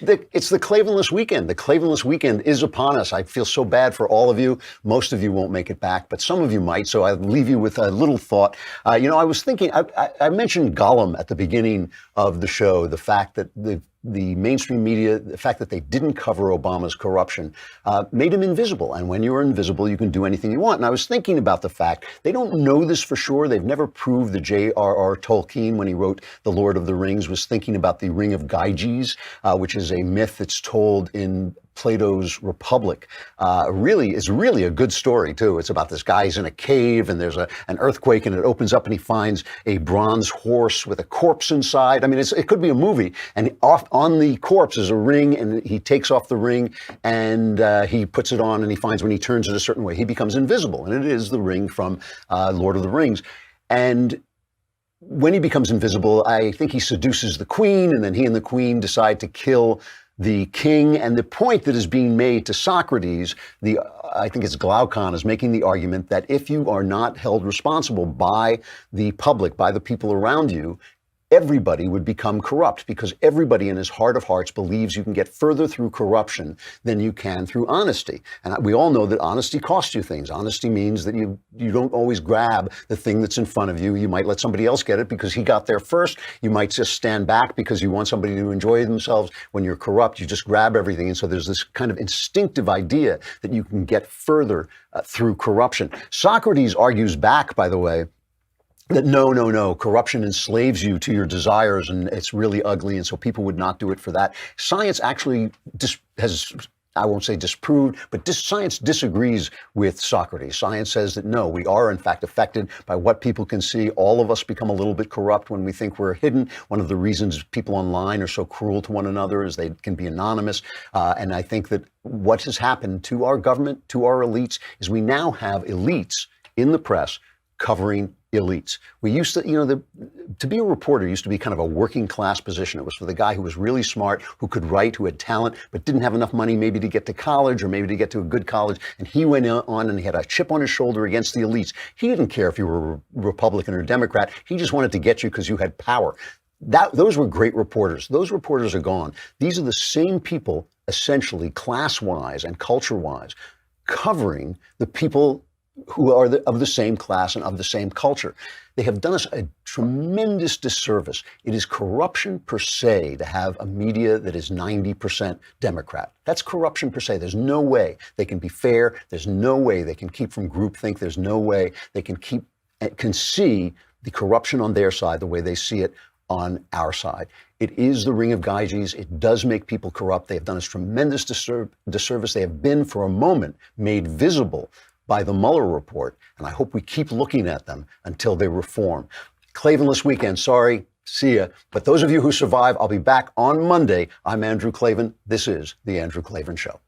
It's the Klavanless weekend. The Klavanless weekend is upon us. I feel so bad for all of you. Most of you won't make it back, but some of you might. So I'll leave you with a little thought. I was thinking, I mentioned Gollum at the beginning of the show, the fact that the mainstream media, the fact that they didn't cover Obama's corruption, made him invisible. And when you're invisible, you can do anything you want. And I was thinking about the fact, they don't know this for sure. They've never proved that J.R.R. Tolkien, when he wrote The Lord of the Rings, was thinking about the Ring of Gyges, which is a myth that's told in Plato's Republic. Is really a good story too. It's about this guy's in a cave and there's an earthquake and it opens up and he finds a bronze horse with a corpse inside. I mean, it could be a movie. And off on the corpse is a ring, and he takes off the ring and he puts it on, and he finds when he turns it a certain way, he becomes invisible. And it is the ring from Lord of the Rings. And when he becomes invisible, I think he seduces the queen, and then he and the queen decide to kill the king. And the point that is being made to Socrates, I think it's Glaucon, is making the argument that if you are not held responsible by the public, by the people around you, everybody would become corrupt, because everybody in his heart of hearts believes you can get further through corruption than you can through honesty. And we all know that honesty costs you things. Honesty means that you don't always grab the thing that's in front of you. You might let somebody else get it because he got there first. You might just stand back because you want somebody to enjoy themselves. When you're corrupt, you just grab everything. And so there's this kind of instinctive idea that you can get further through corruption. Socrates argues back, by the way, that no, corruption enslaves you to your desires, and it's really ugly, and so people would not do it for that. Science actually has, I won't say disproved, but science disagrees with Socrates. Science says that no, we are in fact affected by what people can see. All of us become a little bit corrupt when we think we're hidden. One of the reasons people online are so cruel to one another is they can be anonymous. And I think that what has happened to our government, to our elites, is we now have elites in the press covering elites. We used to, to be a reporter used to be kind of a working class position. It was for the guy who was really smart, who could write, who had talent, but didn't have enough money maybe to get to college or maybe to get to a good college. And he went on and he had a chip on his shoulder against the elites. He didn't care if you were a Republican or a Democrat. He just wanted to get you because you had power. Those were great reporters. Those reporters are gone. These are the same people, essentially class-wise and culture-wise, covering the people who are of the same class and of the same culture. They have done us a tremendous disservice. It is corruption per se to have a media that is 90% Democrat. That's corruption per se. There's no way they can be fair. There's no way they can keep from groupthink. There's no way they can see the corruption on their side the way they see it on our side. It is the Ring of Gyges. It does make people corrupt. They have done us tremendous disservice. They have been, for a moment, made visible by the Mueller report, and I hope we keep looking at them until they reform. Klavanless weekend, sorry, see ya. But those of you who survive, I'll be back on Monday. I'm Andrew Klavan. This is The Andrew Klavan Show.